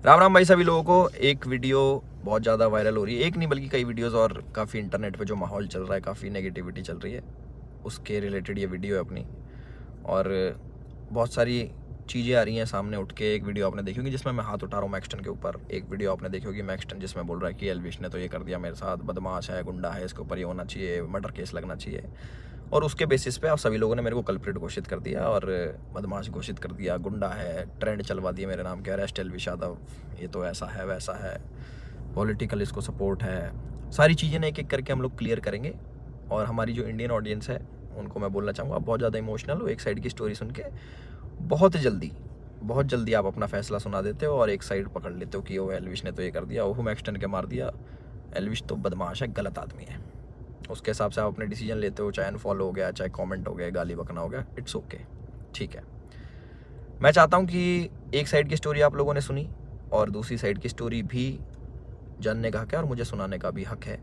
राम राम भाई सभी लोगों को। एक वीडियो बहुत ज़्यादा वायरल हो रही है, एक नहीं बल्कि कई वीडियोस, और काफ़ी इंटरनेट पे जो माहौल चल रहा है, काफ़ी नेगेटिविटी चल रही है, उसके रिलेटेड ये वीडियो है अपनी। और बहुत सारी चीज़ें आ रही हैं सामने उठ के। एक वीडियो आपने देखी होगी जिसमें मैं हाथ उठा रहा हूँ मैक्सटन के ऊपर। एक वीडियो आपने देखी होगी मैक्सटन जिसमें बोल रहा है कि एल्विश ने तो ये कर दिया मेरे साथ, बदमाश है, गुंडा है, इसके ऊपर ये होना चाहिए, मर्डर केस लगना चाहिए। और उसके बेसिस पे आप सभी लोगों ने मेरे को कल्प्रिट घोषित कर दिया और बदमाश घोषित कर दिया, गुंडा है, ट्रेंड चलवा दिया मेरे नाम के, अरेस्ट एल्विश यादव, ये तो ऐसा है वैसा है, पॉलिटिकल इसको सपोर्ट है। सारी चीज़ें ना एक एक करके हम लोग क्लियर करेंगे। और हमारी जो इंडियन ऑडियंस है उनको मैं बोलना चाहूँगा, आप बहुत ज़्यादा इमोशनल हो। एक साइड की स्टोरी सुन के बहुत जल्दी आप अपना फैसला सुना देते हो और एक साइड पकड़ लेते हो कि वो एल्विश ने तो ये कर दिया, वो मैक्सटन के मार दिया, एल्विश तो बदमाश है, गलत आदमी है। उसके हिसाब से आप अपने डिसीजन लेते हो, चाहे अनफॉलो हो गया, चाहे कमेंट हो गया, गाली बकना हो गया, इट्स ओके, ठीक है। मैं चाहता हूँ कि एक साइड की स्टोरी आप लोगों ने सुनी और दूसरी साइड की स्टोरी भी जानने का हक है और मुझे सुनाने का भी हक है।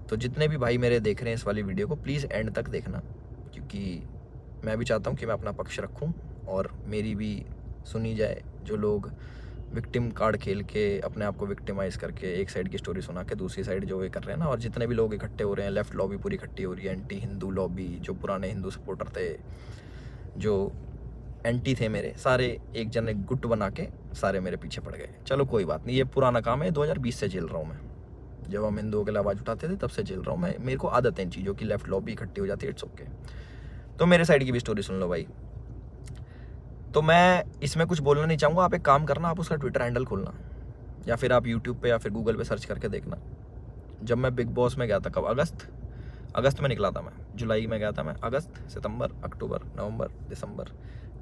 तो जितने भी भाई मेरे देख रहे हैं इस वाली वीडियो को, प्लीज़ एंड तक देखना, क्योंकि मैं भी चाहता हूँ कि मैं अपना पक्ष रखूँ और मेरी भी सुनी जाए। जो लोग विक्टिम कार्ड खेल के अपने आप को विक्टिमाइज़ करके एक साइड की स्टोरी सुना के दूसरी साइड जो ये कर रहे हैं ना, और जितने भी लोग इकट्ठे हो रहे हैं, लेफ्ट लॉबी पूरी इकट्ठी हो रही है, एंटी हिंदू लॉबी, जो पुराने हिंदू सपोर्टर थे, जो एंटी थे मेरे, सारे एक जन एक गुट बना के सारे मेरे पीछे पड़ गए। चलो कोई बात नहीं, ये पुराना काम है, 2020 से झेल रहा हूँ मैं। जब हम हिंदुओं के लिए आवाज़ उठाते थे तब से झेल रहा हूँ मैं। मेरे को आदत है इन चीज़ों की, लेफ्ट लॉबी इकट्ठी हो जाती है, इट्स ओके। तो मेरे साइड की भी स्टोरी सुन लो भाई। तो मैं इसमें कुछ बोलना नहीं चाहूँगा, आप एक काम करना, आप उसका ट्विटर हैंडल खोलना या फिर आप यूट्यूब पे या फिर गूगल पे सर्च करके देखना। जब मैं बिग बॉस में गया था, कब, अगस्त में निकला था मैं, जुलाई में गया था मैं, अगस्त, सितंबर, अक्टूबर, नवंबर, दिसंबर,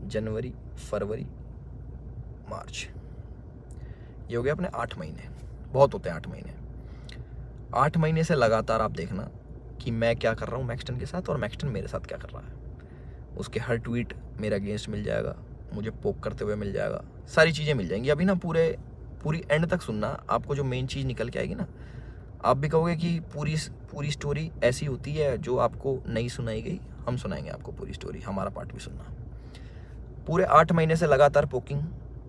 जनवरी, फरवरी, मार्च, ये हो गया अपने 8 महीने। बहुत होते हैं 8 महीने। 8 महीने से लगातार आप देखना कि मैं क्या कर रहा हूँ मैक्सटन के साथ और मैक्सटन मेरे साथ क्या कर रहा है। उसके हर ट्वीट मेरे अगेंस्ट मिल जाएगा, मुझे पोक करते हुए मिल जाएगा, सारी चीज़ें मिल जाएंगी। अभी ना पूरी एंड तक सुनना, आपको जो मेन चीज़ निकल के आएगी ना, आप भी कहोगे कि पूरी स्टोरी ऐसी होती है जो आपको नहीं सुनाई गई। हम सुनाएंगे आपको पूरी स्टोरी, हमारा पार्ट भी सुनना। पूरे 8 महीने से लगातार पोकिंग,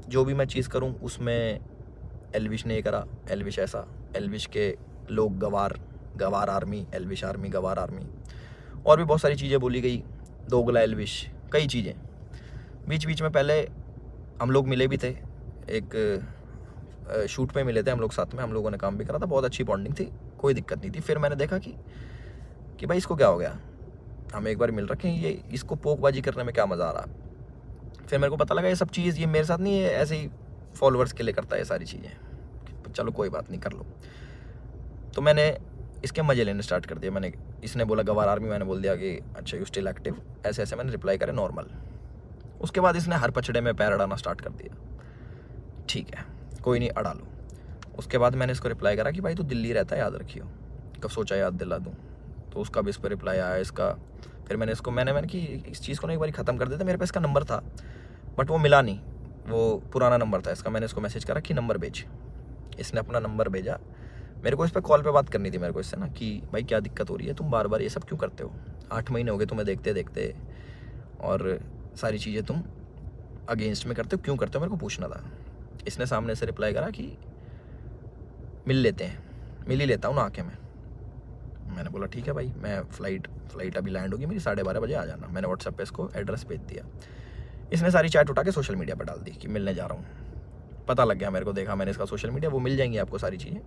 जो भी मैं चीज़ करूँ उसमें एल्विश ने ये करा, एल्विश ऐसा, एल्विश के लोग गवार आर्मी, एल्विश आर्मी, गवार आर्मी, और भी बहुत सारी चीज़ें बोली गई, दोगला एल्विश, कई चीज़ें। बीच बीच में पहले हम लोग मिले भी थे, एक शूट पे मिले थे हम लोग साथ में, हम लोगों ने काम भी करा था, बहुत अच्छी बॉन्डिंग थी, कोई दिक्कत नहीं थी। फिर मैंने देखा कि भाई इसको क्या हो गया, हम एक बार मिल रखे हैं, ये इसको पोकबाजी करने में क्या मज़ा आ रहा। फिर मेरे को पता लगा ये सब चीज़ ये मेरे साथ नहीं है, ऐसे ही फॉलोअर्स के लिए करता है ये सारी चीज़ें। चलो कोई बात नहीं, कर लो। तो मैंने इसके मज़े लेने स्टार्ट कर दिया। इसने बोला गवार आर्मी, मैंने बोल दिया कि अच्छा यू स्टिल एक्टिव, ऐसे ऐसे मैंने रिप्लाई करे नॉर्मल। उसके बाद इसने हर पचड़े में पैर अड़ाना स्टार्ट कर दिया। ठीक है, कोई नहीं, अड़ा लो। उसके बाद मैंने इसको रिप्लाई करा कि भाई तू दिल्ली रहता है, याद रखियो, कब सोचा याद दिला दूँ। तो उसका भी इस पर रिप्लाई आया इसका। फिर मैंने इसको मैंने कि इस चीज़ को ना एक बार ख़त्म कर देते। मेरे पास इसका नंबर था बट वो मिला नहीं, वो पुराना नंबर था इसका। मैंने इसको मैसेज करा कि नंबर भेज। इसने अपना नंबर भेजा। मेरे को इस पर कॉल पे बात करनी थी मेरे को इससे ना, कि भाई क्या दिक्कत हो रही है, तुम बार बार ये सब क्यों करते हो, 8 महीने हो गए तुम्हें देखते देखते, और सारी चीज़ें तुम अगेंस्ट में करते हो, क्यों करते हो, मेरे को पूछना था। इसने सामने से रिप्लाई करा कि मिल लेते हैं, मिल ही लेता हूँ ना आके मैं। मैंने बोला ठीक है भाई, मैं फ़्लाइट अभी लैंड होगी मेरी, 12:30 बजे आ जाना। मैंने व्हाट्सएप पे इसको एड्रेस भेज दिया। इसने सारी चैट उठा के सोशल मीडिया पर डाल दी कि मिलने जा रहा हूँ। पता लग गया मेरे को, देखा मैंने इसका सोशल मीडिया, वो मिल जाएंगी आपको सारी चीज़ें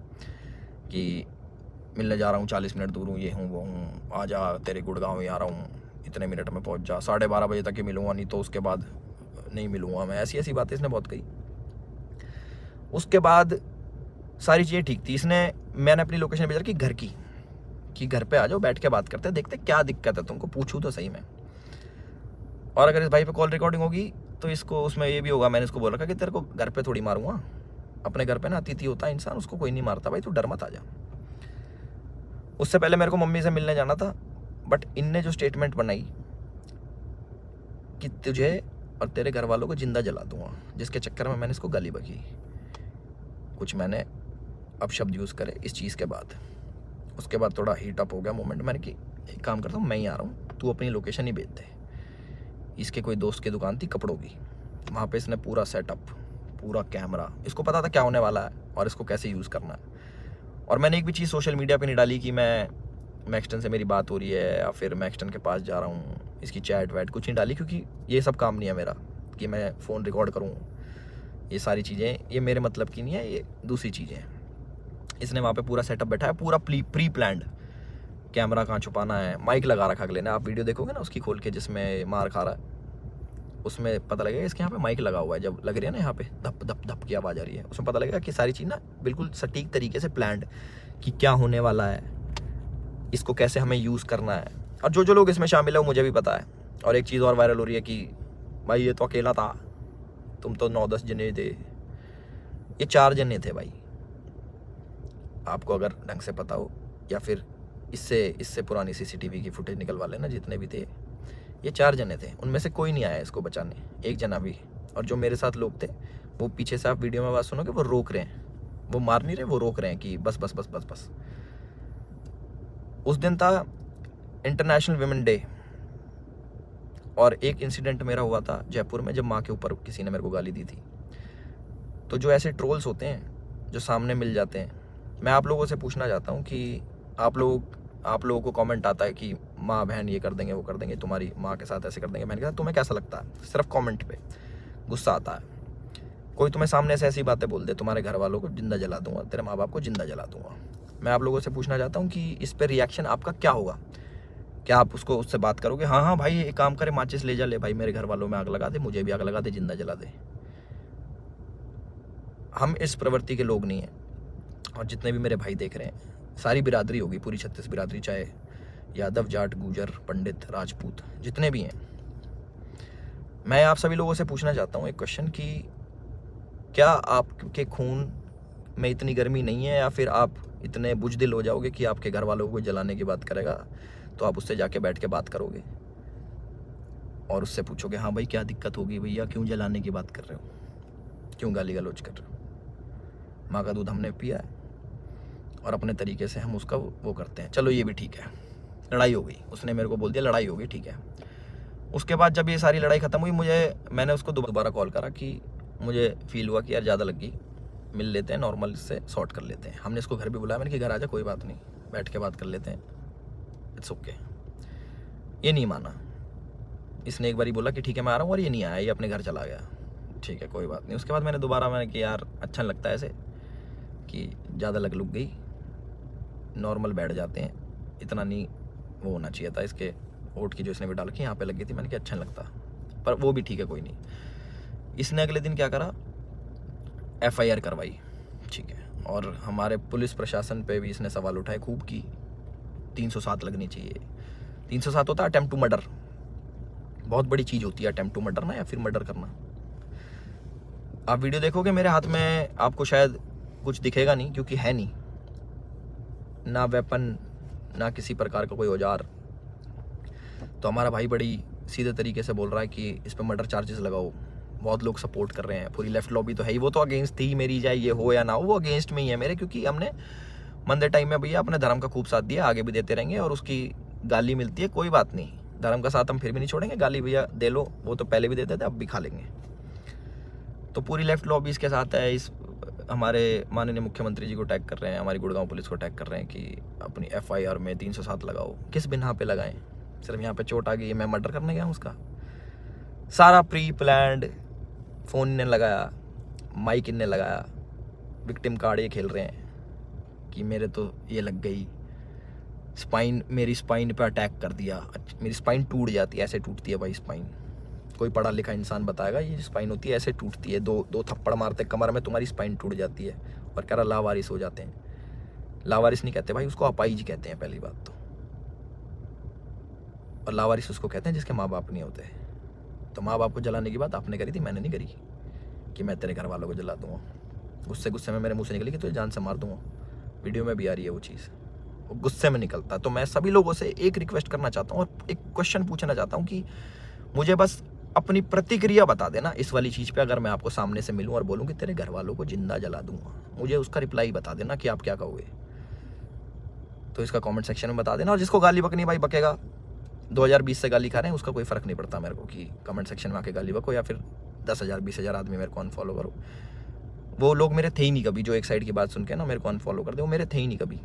कि मिलने जा रहा हूँ, 40 मिनट दूर हूँ, ये हूँ वो हूँ, आ जा, तेरे गुड़गांव ही आ रहा हूँ, इतने मिनट में पहुँच जा, 12:30 बजे तक ही मिलूँगा, नहीं तो उसके बाद नहीं मिलूँगा मैं। ऐसी ऐसी बातें इसने बहुत कही। उसके बाद सारी चीज़ें ठीक थी। मैंने अपनी लोकेशन भेजा कि घर की, कि घर पे आ जाओ, बैठ के बात करते हैं, देखते क्या दिक्कत है तुमको, पूछूँ तो सही में। और अगर इस भाई पे कॉल रिकॉर्डिंग होगी तो इसको उसमें ये भी होगा, मैंने इसको बोल रखा कि तेरे को घर पे थोड़ी मारूंगा, अपने घर पे ना अतिथि होता है इंसान, उसको कोई नहीं मारता भाई, तू डर मत आ जा। उससे पहले मेरे को मम्मी से मिलने जाना था, बट इनने जो स्टेटमेंट बनाई कि तुझे और तेरे घर वालों को जिंदा जला दूंगा, जिसके चक्कर में मैंने इसको गाली बकी, कुछ मैंने अपशब्द यूज़ करे इस चीज़ के बाद। उसके बाद थोड़ा हीट अप हो गया मोमेंट। मैंने कि एक काम करता हूँ, मैं ही आ रहा हूँ, तू अपनी लोकेशन ही भेज दे। इसके कोई दोस्त की दुकान थी कपड़ों की, वहाँ पे इसने पूरा सेटअप, पूरा कैमरा, इसको पता था क्या होने वाला है और इसको कैसे यूज़ करना है। और मैंने एक भी चीज़ सोशल मीडिया पे नहीं डाली कि मैं मैक्सटन से मेरी बात हो रही है या फिर मैक्सटन के पास जा रहा हूँ, इसकी चैट वैट कुछ नहीं डाली, क्योंकि ये सब काम नहीं है मेरा कि मैं फ़ोन रिकॉर्ड करूँ। ये सारी चीज़ें ये मेरे मतलब की नहीं है, ये दूसरी चीज़ें हैं। इसने वहाँ पे पूरा सेटअप बैठा है, पूरा प्री प्लान्ड, कैमरा कहाँ छुपाना है, माइक लगा रखा अगले ने। आप वीडियो देखोगे ना उसकी खोल के जिसमें मार खा रहा है, उसमें पता लगेगा इसके यहाँ पे माइक लगा हुआ है। जब लग रही है ना यहाँ पे धप धप धप की आवाज़ आ रही है, उसमें पता लगेगा कि सारी चीज़ ना बिल्कुल सटीक तरीके से प्लान्ड, कि क्या होने वाला है, इसको कैसे हमें यूज़ करना है। और जो जो लोग इसमें शामिल है वो मुझे भी पता है। और एक चीज़ और वायरल हो रही है कि भाई ये तो अकेला था, तुम तो 9-10 जने थे। ये 4 जने थे भाई, आपको अगर ढंग से पता हो, या फिर इससे पुरानी CCTV की फुटेज निकलवा लेना, जितने भी थे ये 4 जने थे। उनमें से कोई नहीं आया इसको बचाने, एक जना भी। और जो मेरे साथ लोग थे वो पीछे से, आप वीडियो में बात सुनोगे, वो रोक रहे हैं, वो मार नहीं रहे, वो रोक रहे हैं कि बस बस बस बस बस। उस दिन था इंटरनेशनल विमेन डे, और एक इंसिडेंट मेरा हुआ था जयपुर में, जब माँ के ऊपर किसी ने मेरे को गाली दी थी। तो जो ऐसे ट्रोल्स होते हैं जो सामने मिल जाते हैं, मैं आप लोगों से पूछना चाहता हूँ कि आप लोगों को कमेंट आता है कि माँ बहन ये कर देंगे वो कर देंगे, तुम्हारी माँ के साथ ऐसे कर देंगे। मैंने कहा तुम्हें कैसा लगता है? सिर्फ कमेंट पे गुस्सा आता है। कोई तुम्हें सामने से ऐसी बातें बोल दे, तुम्हारे घर वालों को जिंदा जला दूंगा, तेरे माँ बाप को जिंदा जला दूंगा। मैं आप लोगों से पूछना चाहता हूँ कि इस पर रिएक्शन आपका क्या होगा? क्या आप उससे बात करोगे, हाँ हाँ भाई एक काम करे, माचिस ले जा, ले भाई मेरे घर वालों में आग लगा दे, मुझे भी आग लगा दे, जिंदा जला दे? हम इस प्रवृत्ति के लोग नहीं हैं। और जितने भी मेरे भाई देख रहे हैं, सारी बिरादरी होगी, पूरी 36 बिरादरी, चाहे यादव, जाट, गुजर, पंडित, राजपूत, जितने भी हैं, मैं आप सभी लोगों से पूछना चाहता हूँ एक क्वेश्चन कि क्या आपके खून में इतनी गर्मी नहीं है, या फिर आप इतने बुजदिल हो जाओगे कि आपके घर वालों को जलाने की बात करेगा तो आप उससे जाके बैठ के बात करोगे और उससे पूछोगे, हाँ भाई क्या दिक्कत होगी भैया, क्यों जलाने की बात कर रहे हो, क्यों गाली गलौज कर रहे हो? माँ का दूध हमने पिया है और अपने तरीके से हम उसका वो करते हैं। चलो ये भी ठीक है, लड़ाई हो गई, उसने मेरे को बोल दिया लड़ाई हो गई, ठीक है। उसके बाद जब ये सारी लड़ाई ख़त्म हुई, मैंने उसको दोबारा कॉल करा कि मुझे फील हुआ कि यार ज़्यादा लग गई, मिल लेते हैं, नॉर्मल इससे सॉर्ट कर लेते हैं। हमने इसको घर भी बुलाया, मैंने कि घर आ जा, कोई बात नहीं, बैठ के बात कर लेते हैं, इट्स ओके। ये नहीं माना, इसने एक बार बोला कि ठीक है मैं आ रहा हूँ, और ये नहीं आया, ये अपने घर चला गया। ठीक है कोई बात नहीं। उसके बाद मैंने कि यार अच्छा नहीं लगता ऐसे कि ज़्यादा लग गई, नॉर्मल बैठ जाते हैं, इतना नहीं वो होना चाहिए था। इसके ओट की जो इसने भी डाल के यहाँ पे लग गई थी, मैंने कहा अच्छा नहीं लगता, पर वो भी ठीक है कोई नहीं। इसने अगले दिन क्या करा, FIR करवाई, ठीक है। और हमारे पुलिस प्रशासन पे भी इसने सवाल उठाए खूब की 307 लगनी चाहिए। 307 होता है अटेम्प्ट टू मर्डर, बहुत बड़ी चीज़ होती है अटेम्प्ट टू मर्डर ना, या फिर मर्डर करना। आप वीडियो देखोगे मेरे हाथ में, आपको शायद कुछ दिखेगा नहीं, क्योंकि है नहीं ना वेपन, ना किसी प्रकार का कोई औजार। तो हमारा भाई बड़ी सीधे तरीके से बोल रहा है कि इस पर मर्डर चार्जेस लगाओ। बहुत लोग सपोर्ट कर रहे हैं, पूरी लेफ्ट लॉबी तो है ही, वो तो अगेंस्ट थी मेरी, चाहे ये हो या ना हो, वो अगेंस्ट में ही है मेरे, क्योंकि हमने मंदे टाइम में भैया अपने धर्म का खूब साथ दिया, आगे भी देते रहेंगे। और उसकी गाली मिलती है, कोई बात नहीं, धर्म का साथ हम फिर भी नहीं छोड़ेंगे, गाली भैया दे लो, वो तो पहले भी देते थे, अब भी खा लेंगे। तो पूरी लेफ्ट लॉबी इसके साथ है। इस हमारे माननीय मुख्यमंत्री जी को टैग कर रहे हैं, हमारी गुड़गांव पुलिस को टैग कर रहे हैं कि अपनी FIR में 307 लगाओ। किस बिना पे लगाएं? सिर्फ यहाँ पे चोट आ गई, मैं मर्डर करने गया हूँ उसका? सारा प्री प्लान्ड, फ़ोन इनने लगाया, माइक इनने लगाया, विक्टिम कार्ड ये खेल रहे हैं कि मेरे तो ये लग गई, स्पाइन, मेरी स्पाइन पे अटैक कर दिया, मेरी स्पाइन टूट जाती है, ऐसे टूटती है भाई स्पाइन। कोई पढ़ा लिखा इंसान बताएगा ये स्पाइन होती है, ऐसे टूटती है, दो थप्पड़ मारते कमर में, तुम्हारी स्पाइन टूट जाती है। और कह रहा लावारिस हो जाते हैं। लावारिस नहीं कहते भाई, उसको अपाइज कहते हैं पहली बात तो। और लावारिस उसको कहते हैं जिसके माँ बाप नहीं होते। तो माँ बाप को जलाने की बात आपने करी थी, मैंने नहीं करी कि मैं तेरे घर वालों को जला दूँगा। गुस्से में मेरे मुँह से निकली कि तुझे जान से मार दूँगा। वीडियो में भी आ रही है वो चीज़, वो गुस्से में निकलता। तो मैं सभी लोगों से एक रिक्वेस्ट करना चाहता हूँ और एक क्वेश्चन पूछना चाहता हूँ कि मुझे बस अपनी प्रतिक्रिया बता देना इस वाली चीज़ पे। अगर मैं आपको सामने से मिलूं और बोलूं कि तेरे घर वालों को जिंदा जला दूंगा, मुझे उसका रिप्लाई बता देना कि आप क्या कहोगे। तो इसका कमेंट सेक्शन में बता देना। और जिसको गाली बकनी भाई बकेगा, 2020 से गाली खा रहे हैं, उसका कोई फ़र्क नहीं पड़ता मेरे को कि कमेंट सेक्शन में आके गाली बको या फिर 10,000 20,000 आदमी मेरे को अनफॉलो करो। वो लोग मेरे थे ही नहीं कभी, जो एक साइड की बात सुन के ना मेरे को अनफॉलो कर दे, वो मेरे थे ही नहीं कभी।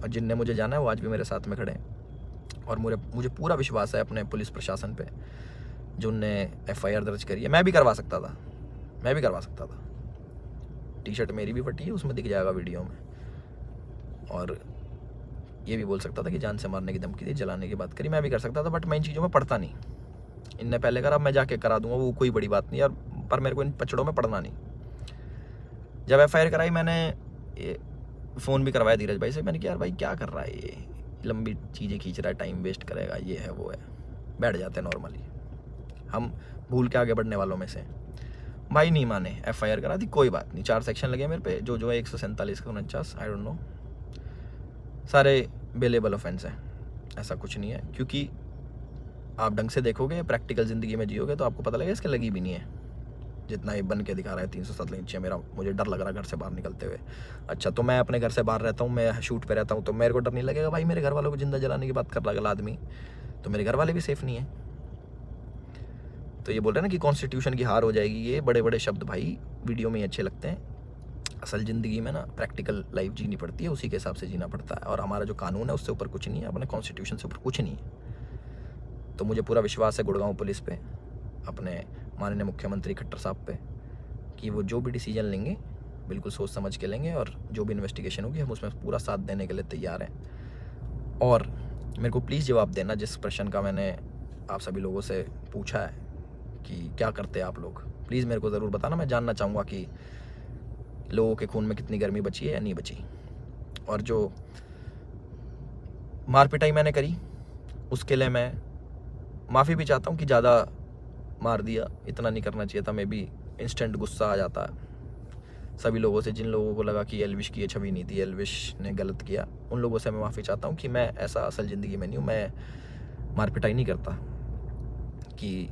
और जिनने मुझे जाना है वो आज भी मेरे साथ में खड़े हैं। और मुझे पूरा विश्वास है अपने पुलिस प्रशासन पे, जो उनने FIR दर्ज करी है। मैं भी करवा सकता था। टी शर्ट मेरी भी फटी है, उसमें दिख जाएगा वीडियो में। और ये भी बोल सकता था कि जान से मारने की धमकी दी, जलाने की बात करी, मैं भी कर सकता था। बट मैं इन चीज़ों में पढ़ता नहीं। इनने पहले करा, मैं जाके करा दूंगा, वो कोई बड़ी बात नहीं यार। पर मेरे को इन पचड़ों में पढ़ना नहीं। जब FIR कराई मैंने फ़ोन भी करवाया धीरज भाई से। मैंने कहा यार भाई क्या कर रहा है ये, लंबी चीज़ें खींच रहा है, टाइम वेस्ट करेगा, ये है वो है। बैठ जाते हैं नॉर्मली, हम भूल के आगे बढ़ने वालों में से। भाई नहीं माने, FIR करा दी, कोई बात नहीं। 4 सेक्शन लगे मेरे पे, जो है 147 का 49, आई डोंट नो, सारे बेलेबल ऑफेंस हैं। ऐसा कुछ नहीं है, क्योंकि आप ढंग से देखोगे, प्रैक्टिकल ज़िंदगी में जियोगे तो आपको पता लगेगा इसके लगी भी नहीं है। जितना ये बन के दिखा रहा है 307 नीचे, मुझे डर लग रहा है घर से बाहर निकलते हुए। अच्छा, तो मैं अपने घर से बाहर रहता हूँ, मैं शूट पे रहता हूँ, तो मेरे को डर नहीं लगेगा भाई मेरे घर वालों को जिंदा जलाने की बात कर रहा है आदमी, तो मेरे घर वाले भी सेफ नहीं है। तो ये बोल रहे हैं ना कि कॉन्स्टिट्यूशन की हार हो जाएगी, ये बड़े बड़े शब्द भाई वीडियो में ही अच्छे लगते हैं। असल ज़िंदगी में ना प्रैक्टिकल लाइफ जीनी पड़ती है, उसी के हिसाब से जीना पड़ता है। और हमारा जो कानून है उससे ऊपर कुछ नहीं है, अपने कॉन्स्टिट्यूशन से ऊपर कुछ नहीं है। तो मुझे पूरा विश्वास है गुड़गांव पुलिस पे, अपने माननीय मुख्यमंत्री खट्टर साहब पे, कि वो जो भी डिसीजन लेंगे बिल्कुल सोच समझ के लेंगे। और जो भी इन्वेस्टिगेशन होगी हम उसमें पूरा साथ देने के लिए तैयार हैं। और मेरे को प्लीज़ जवाब देना जिस प्रश्न का मैंने आप सभी लोगों से पूछा है कि क्या करते हैं आप लोग, प्लीज़ मेरे को ज़रूर बताना। मैं जानना चाहूँगा कि लोगों के खून में कितनी गर्मी बची है या नहीं बची। और जो मार पिटाई मैंने करी उसके लिए मैं माफ़ी भी चाहता हूँ कि ज़्यादा मार दिया, इतना नहीं करना चाहिए था। मैं भी इंस्टेंट गुस्सा आ जाता है सभी लोगों से, जिन लोगों को लगा कि एल्विश की ये छवि नहीं थी, एल्विश ने गलत किया, उन लोगों से मैं माफ़ी चाहता हूँ कि मैं ऐसा असल ज़िंदगी में नहीं हूँ। मैं मार पिटाई नहीं करता कि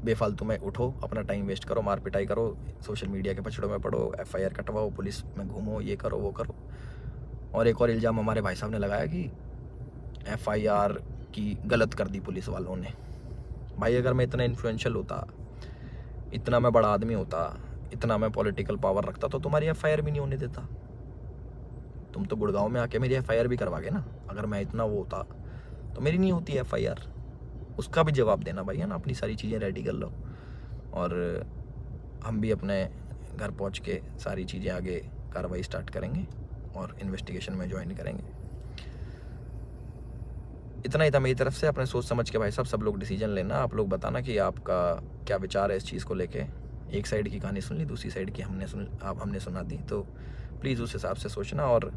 बेफालतू में उठो, अपना टाइम वेस्ट करो, मार पिटाई करो, सोशल मीडिया के पछड़ों में पड़ो, FIR कटवाओ, पुलिस में घूमो, ये करो वो करो। और एक और इल्ज़ाम हमारे भाई साहब ने लगाया कि FIR की गलत कर दी पुलिस वालों ने। भाई अगर मैं इतना इन्फ्लुएंशियल होता, इतना मैं बड़ा आदमी होता, इतना मैं पॉलिटिकल पावर रखता, तो तुम्हारी FIR भी नहीं होने देता। तुम तो गुड़गांव में आके मेरी FIR भी करवागे ना। अगर मैं इतना वो होता तो मेरी नहीं होती FIR। उसका भी जवाब देना भाई, है ना। अपनी सारी चीज़ें रेडी कर लो और हम भी अपने घर पहुंच के सारी चीज़ें आगे कार्रवाई स्टार्ट करेंगे और इन्वेस्टिगेशन में ज्वाइन करेंगे। इतना ही था मेरी तरफ से। अपने सोच समझ के भाई साहब सब लोग डिसीजन लेना। आप लोग बताना कि आपका क्या विचार है इस चीज़ को लेके। एक साइड की कहानी सुन ली, दूसरी साइड की हमने सुना दी, तो प्लीज़ उस हिसाब से सोचना। और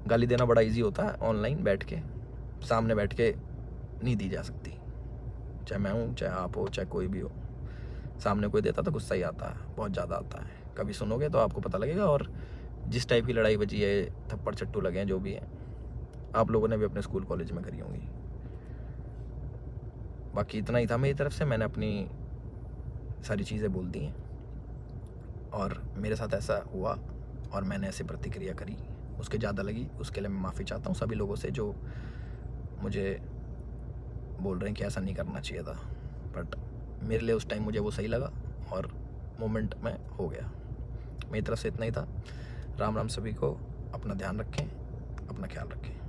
गाली देना बड़ा इजी होता है, ऑनलाइन बैठ के, सामने बैठ के नहीं दी जा सकती। चाहे मैं हूँ, चाहे आप हो, चाहे कोई भी हो, सामने कोई देता तो गुस्सा ही आता है, बहुत ज़्यादा आता है। कभी सुनोगे तो आपको पता लगेगा। और जिस टाइप की लड़ाई बची है, थप्पड़ चट्टू लगे हैं, जो भी है, आप लोगों ने भी अपने स्कूल कॉलेज में करी होंगी। बाकी इतना ही था मेरी तरफ से। मैंने अपनी सारी चीज़ें बोल दी हैं और मेरे साथ ऐसा हुआ और मैंने ऐसे प्रतिक्रिया करी, उसके ज़्यादा लगी, उसके लिए मैं माफ़ी चाहता हूँ सभी लोगों से जो मुझे बोल रहे हैं कि ऐसा नहीं करना चाहिए था। बट मेरे लिए उस टाइम मुझे वो सही लगा और मोमेंट में हो गया। मेरी तरफ से इतना ही था। राम राम सभी को। अपना ध्यान रखें, अपना ख्याल रखें।